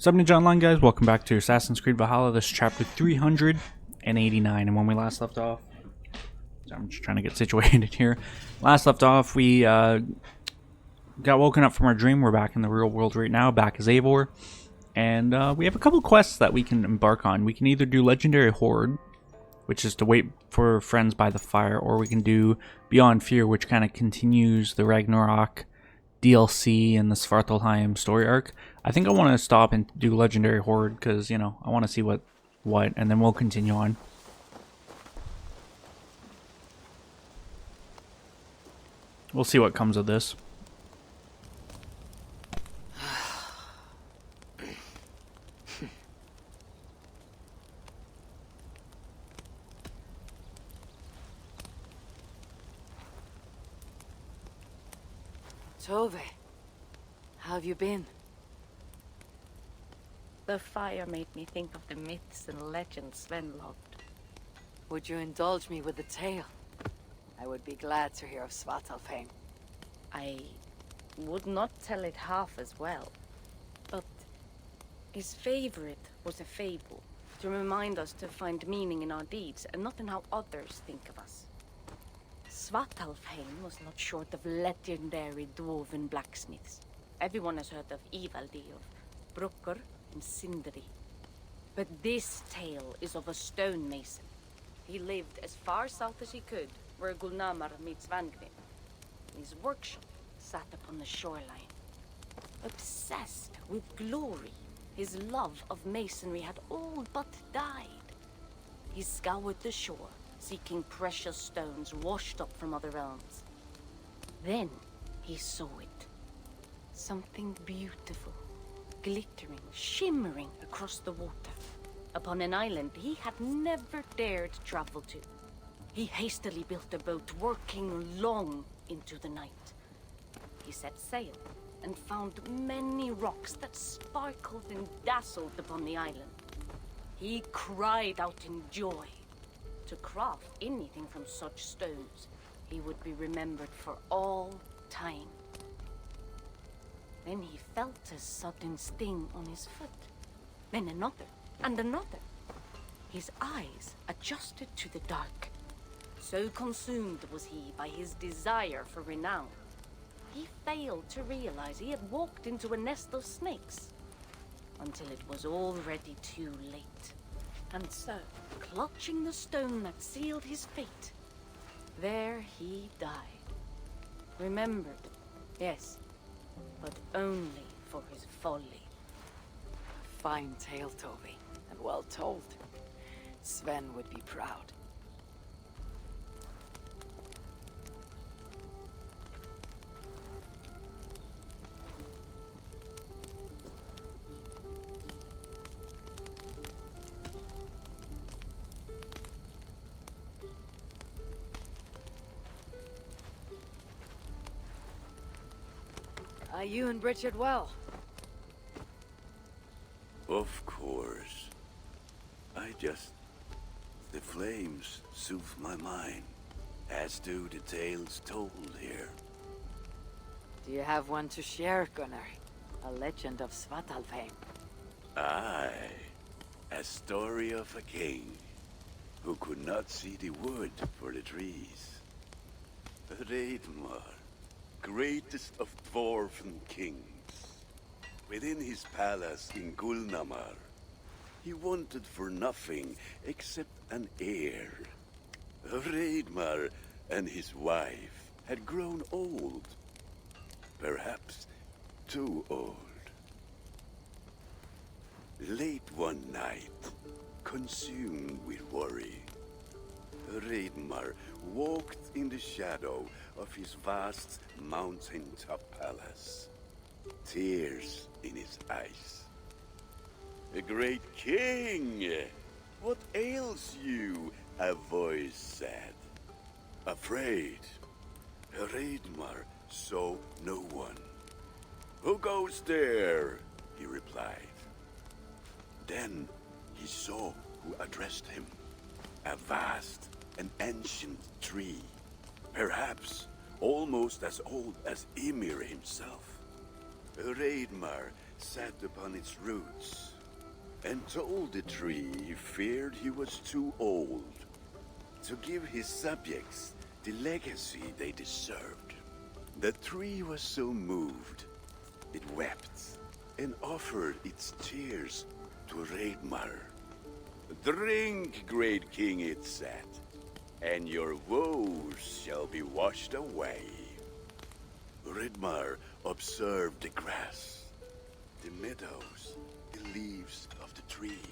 Sup Ninja Online guys, welcome back to Assassin's Creed Valhalla. This is chapter 389, and when we last left off, so I'm just trying to get situated here. Last left off, we got woken up from our dream. We're back in the real world right now, back as Eivor, and we have a couple quests that we can embark on. We can either do Legendary Hoard, which is to wait for friends by the fire, or we can do Beyond Fear, which kind of continues the Ragnarok DLC and the Svartalheim story arc. I think I want to stop and do Legendary Hoard because, you know, I want to see what, and then we'll continue on. We'll see what comes of this. Tove, how have you been? The fire made me think of the myths and legends Sven loved. Would you indulge me with a tale? I would be glad to hear of Svartalfheim. I would not tell it half as well, but his favorite was a fable, to remind us to find meaning in our deeds and not in how others think of us. Svartalfheim was not short of legendary dwarven blacksmiths. Everyone has heard of Ivaldi, of Brucker and Sindri. But this tale is of a stonemason. He lived as far south as he could, where Gulnamar meets Vangrim. His workshop sat upon the shoreline. Obsessed with glory, his love of masonry had all but died. He scoured the shore, seeking precious stones washed up from other realms. Then he saw it. Something beautiful, glittering, shimmering across the water, upon an island he had never dared travel to. He hastily built a boat, working long into the night. He set sail and found many rocks that sparkled and dazzled upon the island. He cried out in joy. To craft anything from such stones, he would be remembered for all time. Then he felt a sudden sting on his foot. Then another, and another. His eyes adjusted to the dark. So consumed was he by his desire for renown, he failed to realize he had walked into a nest of snakes, until it was already too late. And so, clutching the stone that sealed his fate, there he died. Remembered, yes, but only for his folly. A fine tale, Tove, and well told. Sven would be proud. Are you and Richard well? Of course. The flames soothe my mind, as do the tales told here. Do you have one to share, Gunnar? A legend of Svartalfheim. Aye, a story of a king who could not see the wood for the trees. Reidmar, greatest of dwarven kings. Within his palace in Gulnamar, he wanted for nothing except an heir. Reidmar and his wife had grown old. Perhaps too old. Late one night, consumed with worry, Reidmar walked in the shadow of his vast mountaintop palace, tears in his eyes. "A great king! What ails you?" a voice said. Afraid, Reidmar saw no one. "Who goes there?" he replied. Then he saw who addressed him. A vast and ancient tree, perhaps almost as old as Ymir himself. Reidmar sat upon its roots and told the tree he feared he was too old to give his subjects the legacy they deserved. The tree was so moved, it wept and offered its tears to Reidmar. "Drink, great king," it said, "and your woes shall be washed away." Reidmar observed the grass, the meadows, the leaves of the tree.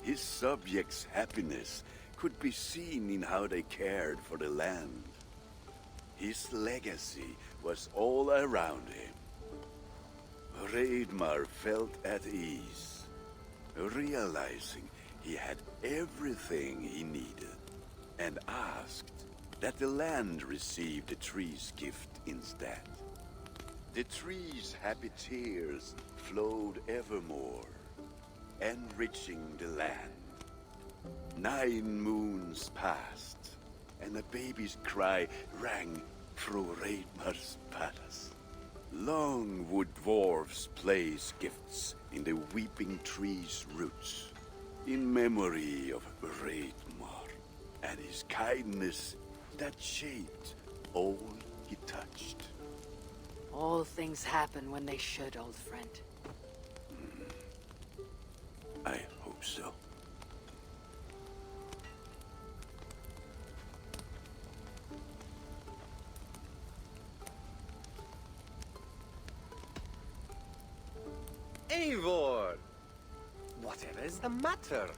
His subjects' happiness could be seen in how they cared for the land. His legacy was all around him. Reidmar felt at ease, realizing he had everything he needed, and asked that the land receive the tree's gift instead. The tree's happy tears flowed evermore, enriching the land. 9 moons passed, and a baby's cry rang through Reidmar's palace. Long would dwarves place gifts in the weeping tree's roots, in memory of Reidmar and his kindness that shaped all he touched. All things happen when they should, old friend. I hope so. Eivor! Whatever is the matter?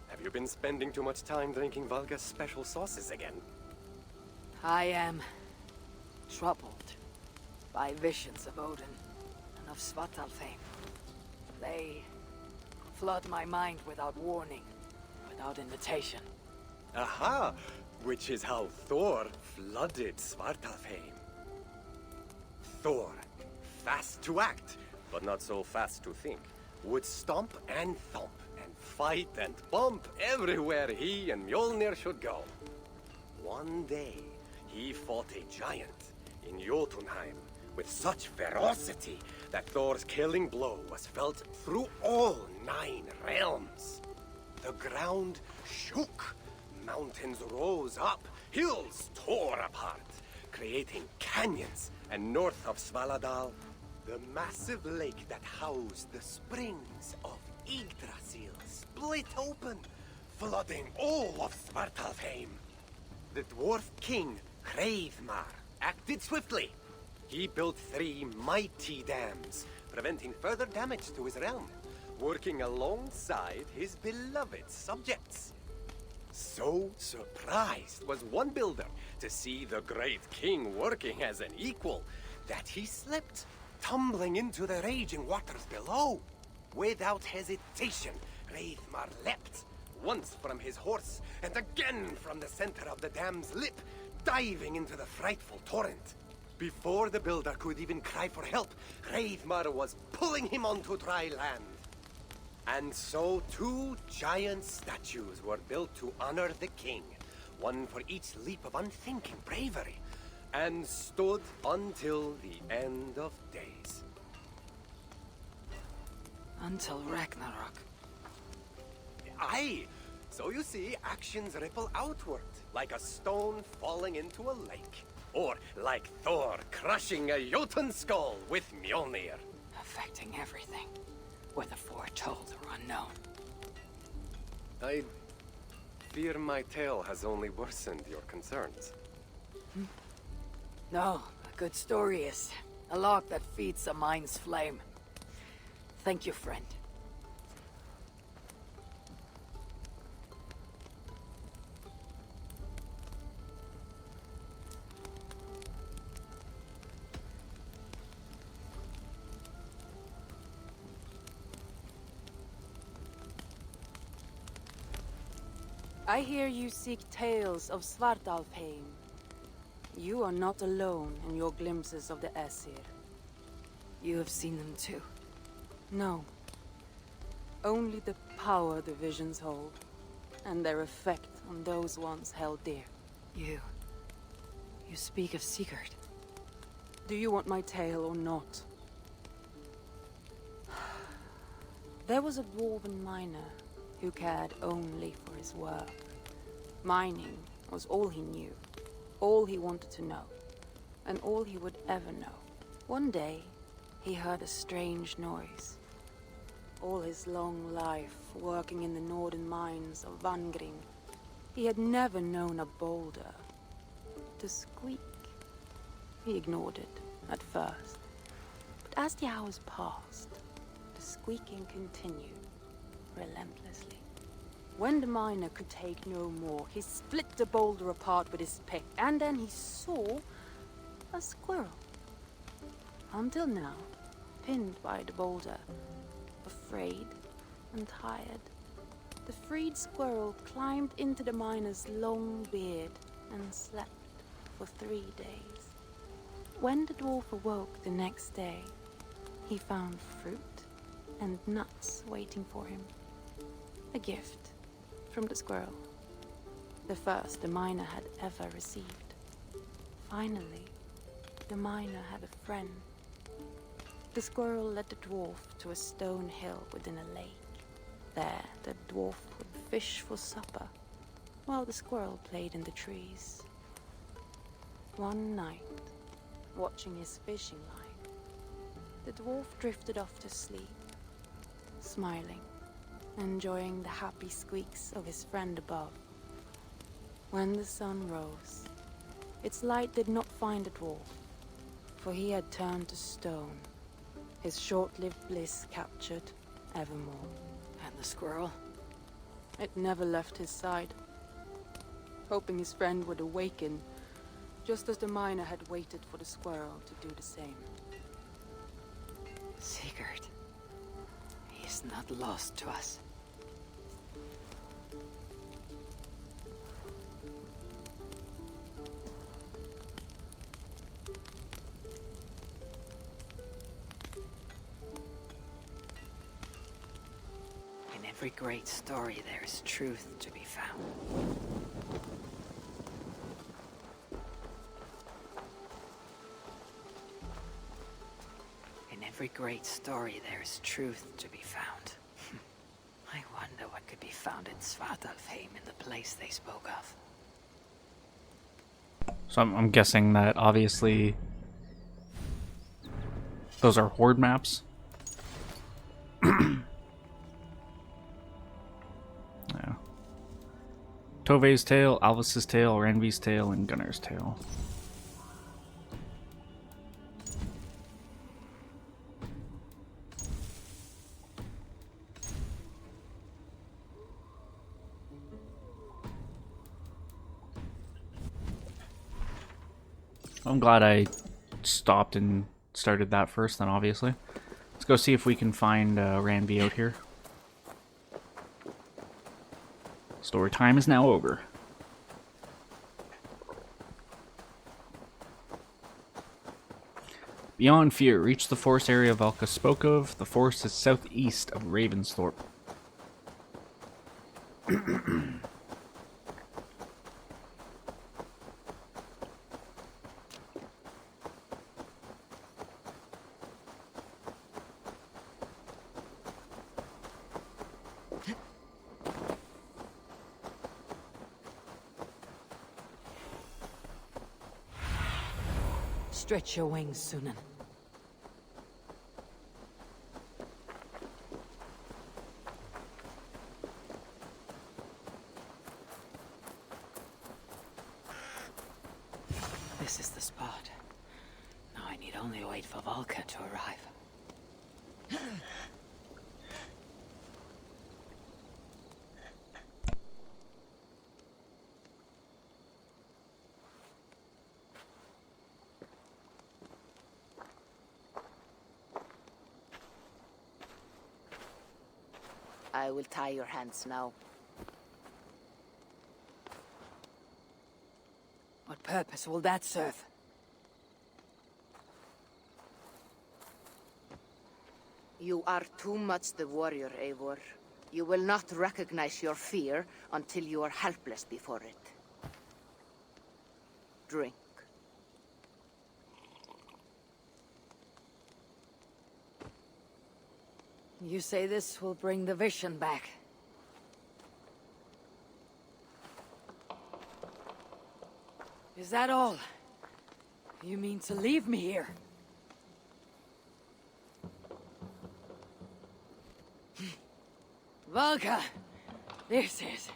Have you been spending too much time drinking Valga's special sauces again? I am troubled by visions of Odin and of Svartalfheim. They flood my mind without warning, without invitation. Aha! Which is how Thor flooded Svartalfheim. Thor, fast to act, but not so fast to think, would stomp and thump and fight and bump everywhere he and Mjolnir should go. One day, he fought a giant in Jotunheim with such ferocity that Thor's killing blow was felt through all 9 realms. The ground shook, mountains rose up, hills tore apart, creating canyons, and north of Svaladal, the massive lake that housed the springs of Yggdrasil split open, flooding all of Svartalfheim. The dwarf king, Hreidmar, acted swiftly. He built 3 mighty dams, preventing further damage to his realm, working alongside his beloved subjects. So surprised was one builder to see the great king working as an equal that he slipped, tumbling into the raging waters below. Without hesitation, Hreidmar leapt, once from his horse and again from the center of the dam's lip, diving into the frightful torrent. Before the builder could even cry for help, Hreidmar was pulling him onto dry land. And so 2 giant statues were built to honor the king, one for each leap of unthinking bravery, and stood until the end of days. Until Ragnarok. Aye! So you see, actions ripple outward, like a stone falling into a lake. Or like Thor crushing a Jotun skull with Mjolnir. Affecting everything, whether foretold or unknown. I fear my tale has only worsened your concerns. No, a good story is a log that feeds a mind's flame. Thank you, friend. I hear you seek tales of Svartalfheim. You are not alone in your glimpses of the Aesir. You have seen them too. No. Only the power the visions hold, and their effect on those once held dear. You speak of Sigurd. Do you want my tale or not? There was a dwarven miner who cared only for his work. Mining was all he knew, all he wanted to know, and all he would ever know. One day, he heard a strange noise. All his long life, working in the northern mines of Vangring, he had never known a boulder to squeak. He ignored it at first, but as the hours passed, the squeaking continued relentlessly. When the miner could take no more, he split the boulder apart with his pick, and then he saw a squirrel. Until now, pinned by the boulder, afraid and tired, the freed squirrel climbed into the miner's long beard and slept for 3 days. When the dwarf awoke the next day, he found fruit and nuts waiting for him. A gift from the squirrel, the first the miner had ever received. Finally, the miner had a friend. The squirrel led the dwarf to a stone hill within a lake. There, the dwarf would fish for supper, while the squirrel played in the trees. One night, watching his fishing line, the dwarf drifted off to sleep, smiling, enjoying the happy squeaks of his friend above. When the sun rose, its light did not find the dwarf, for he had turned to stone, his short-lived bliss captured evermore. And the squirrel? It never left his side, hoping his friend would awaken, just as the miner had waited for the squirrel to do the same. Sigurd. He's not lost to us. In every great story, there is truth to be found. In every great story, there is truth to be found. I wonder what could be found in Svartalfheim in the place they spoke of. So I'm guessing that obviously those are Hoard maps. Yeah. Tove's Tale, Alvis's Tale, Ranvi's Tale, and Gunnar's Tale. I'm glad I stopped and started that first, then obviously. Let's go see if we can find Ranvi out here. Story time is now over. Beyond Fear, reach the forest area Velka spoke of. The forest is southeast of Ravensthorpe. Stretch your wings, Sunan. This is the spot. Now I need only wait for Volker to arrive. I will tie your hands now. What purpose will that serve? You are too much the warrior, Eivor. You will not recognize your fear until you are helpless before it. Drink. You say this will bring the vision back? Is that all? You mean to leave me here? Volka! This is...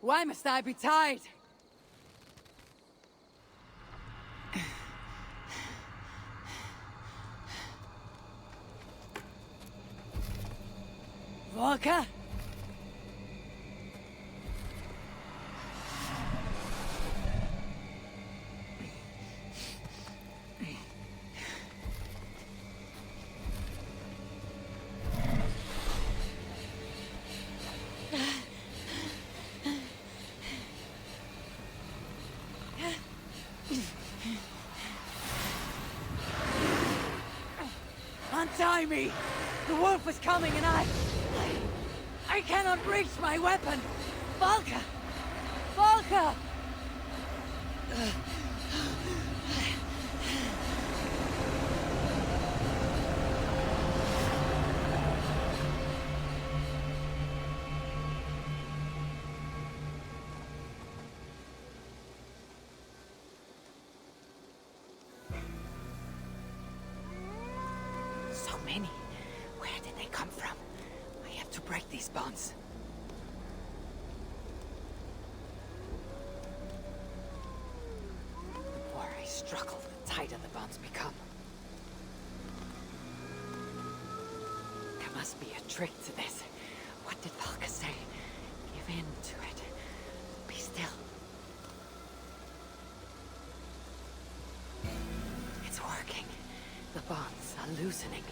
Why must I be tied? Volka? Untie me! The wolf is coming and I cannot reach my weapon! Volka! Volka! So many. Where did they come from? I have to break these bonds. The more I struggle, the tighter the bonds become. There must be a trick to this. What did Valka say? Give in to it. Be still. It's working. The bonds are loosening.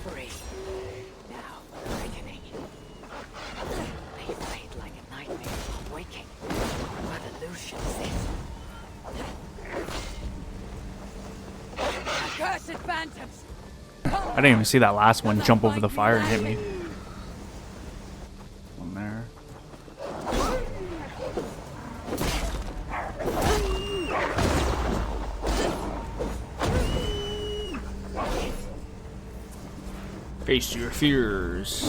Free. Now, awakening. They fade like a nightmare while waking. What illusion is this? Accursed phantoms! I didn't even see that last one jump over the fire and hit me. One there. Face your fears.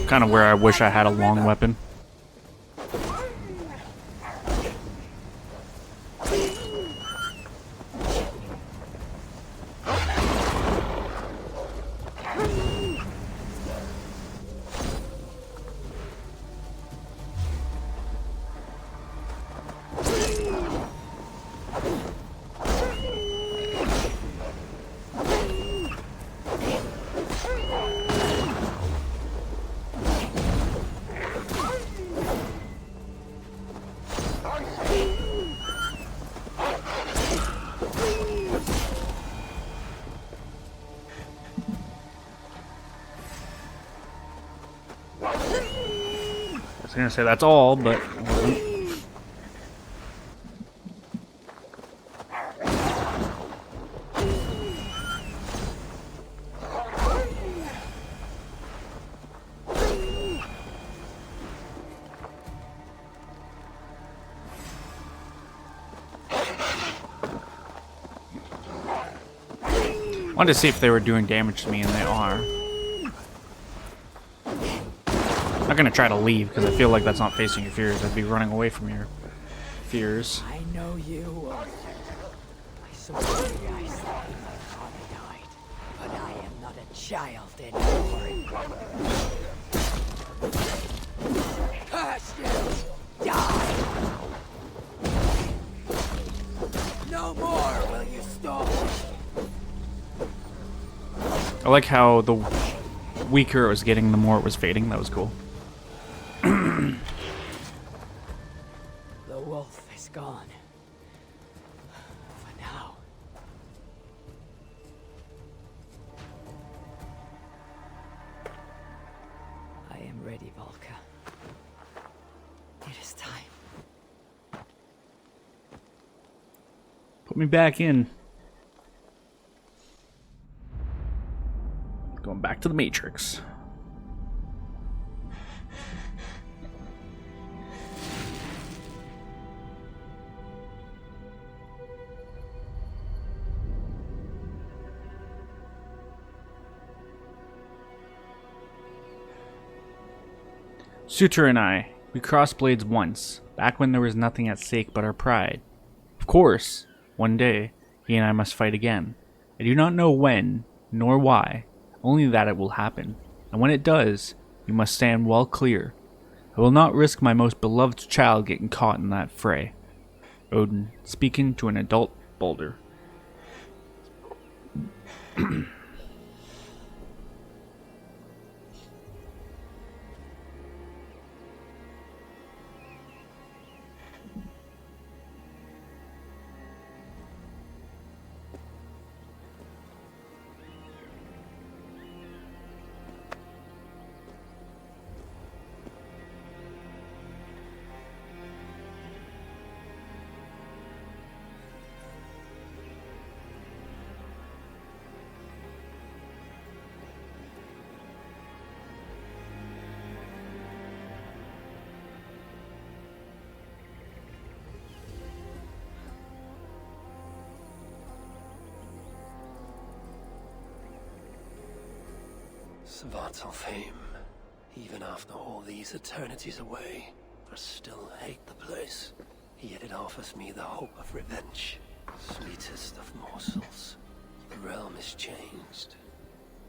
Kind of where I wish I had a long weapon. I was gonna say that's all, but it wasn't. Wanted to see if they were doing damage to me, and they are. I'm not gonna try to leave because I feel like that's not facing your fears. I'd be running away from your fears. I know you. I saw you I say my father died, but I am not a child anymore. Curse you! Die! No more will you stop! I like how the weaker it was getting, the more it was fading. That was cool. The wolf is gone. For now. I am ready, Volka. It is time. Put me back in. Going back to the Matrix. Suter and I, we crossed blades once, back when there was nothing at stake but our pride. Of course, one day, he and I must fight again. I do not know when, nor why, only that it will happen. And when it does, you must stand well clear. I will not risk my most beloved child getting caught in that fray. Odin, speaking to an adult boulder. Svartalfheim, even after all these eternities away, I still hate the place. Yet it offers me the hope of revenge. Sweetest of morsels. The realm is changed.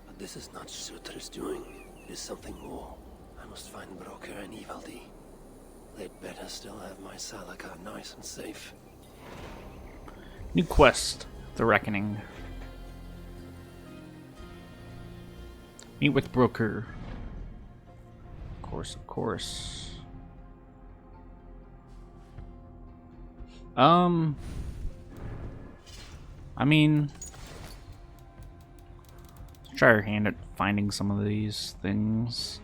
But this is not Sutra's doing. It is something more. I must find Broker and Ivaldi. They'd better still have my Salakar nice and safe. New quest, The Reckoning. Meet with Broker. Of course, of course. I mean, let's try our hand at finding some of these things.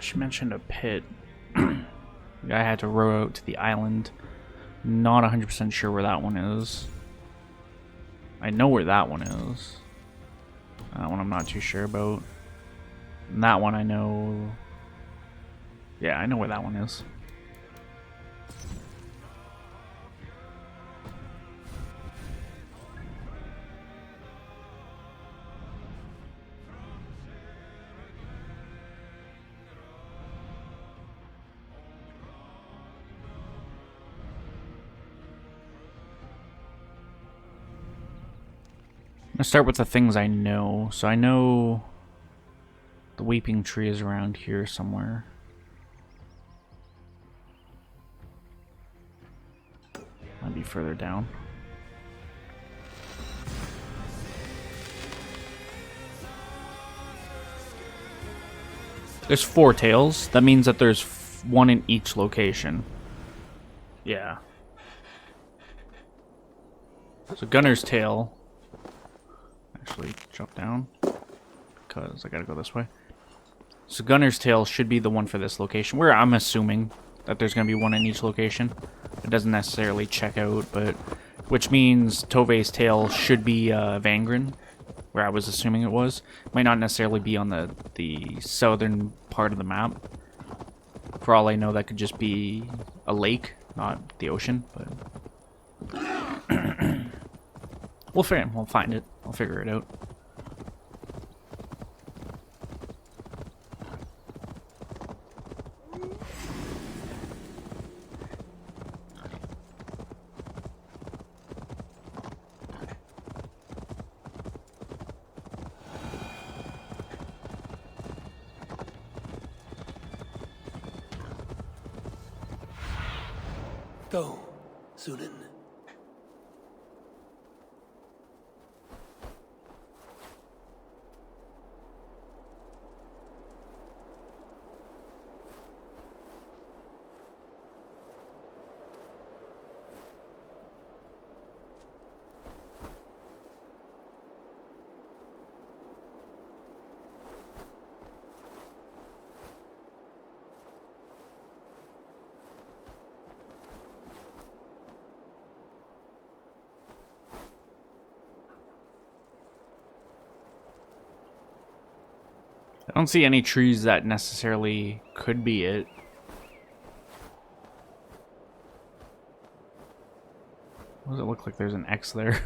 She mentioned a pit. I had to row out to the island. Not 100% sure where that one is. I know where that one is. That one I'm not too sure about. And that one I know. Yeah, I know where that one is. I'm gonna start with the things I know. So I know the weeping tree is around here somewhere. Might be further down. There's 4 tails. That means that there's one in each location. Yeah. So Gunner's tail. Actually, jump down because I gotta go this way. So Gunner's tail should be the one for this location. Where I'm assuming that there's gonna be one in each location. It doesn't necessarily check out, but which means Tove's tail should be Vangren, where I was assuming it was. Might not necessarily be on the southern part of the map. For all I know, that could just be a lake, not the ocean. But we'll find it. I'll figure it out. Go, Sunan. I don't see any trees that necessarily could be it. What does it look like? There's an X there.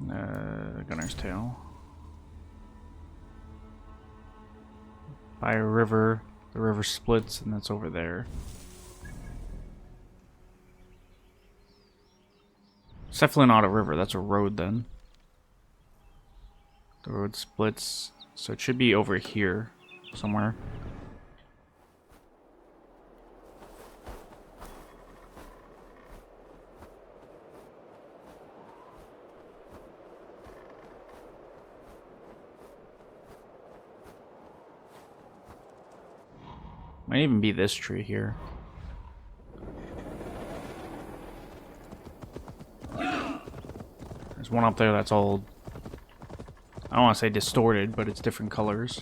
Gunner's Tail. By a river. The river splits, and that's over there. It's definitely not a river. That's a road, then. The road splits, so it should be over here somewhere. Might even be this tree here. There's one up there that's all, I don't want to say distorted, but it's different colors.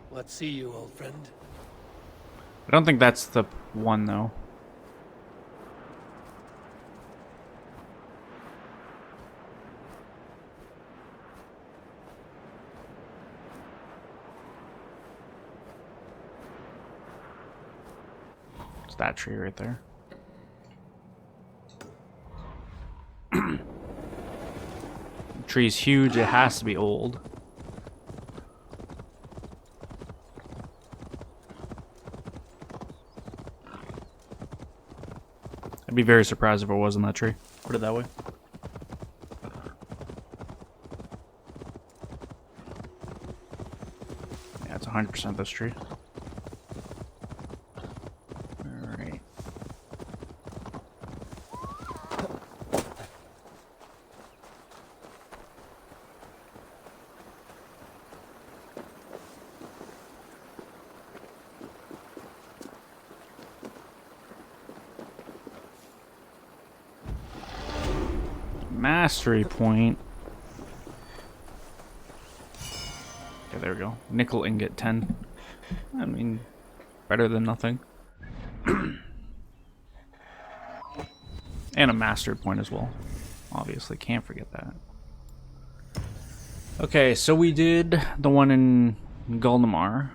What see you, old friend? I don't think that's the one, though. It's that tree right there. The tree's huge, it has to be old. I'd be very surprised if it wasn't that tree. Put it that way. Yeah, it's 100% this tree. Alright. Mastery point. Okay, there we go. Nickel ingot 10. I mean, better than nothing. And a mastery point as well. Obviously, can't forget that. Okay, so we did the one in Gulnamar.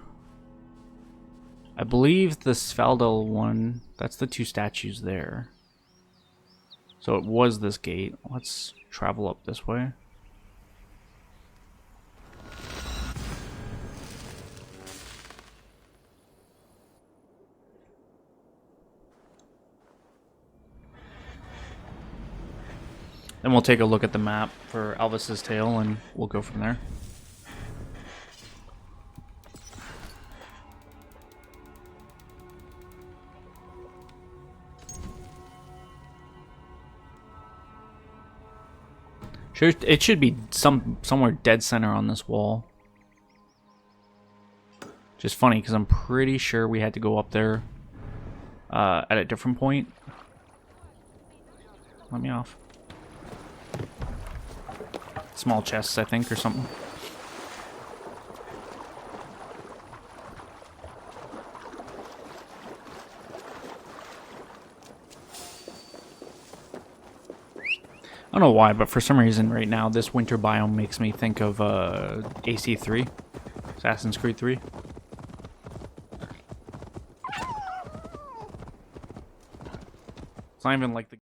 I believe the Svaldal one, that's the two statues there. So it was this gate. Let's travel up this way. Then we'll take a look at the map for Elvis's Tale and we'll go from there. Sure, it should be somewhere dead center on this wall. Just funny because I'm pretty sure we had to go up there at a different point. Let me off. Small chests, I think, or something. I don't know why, but for some reason right now this winter biome makes me think of AC3, Assassin's Creed 3. It's not even like the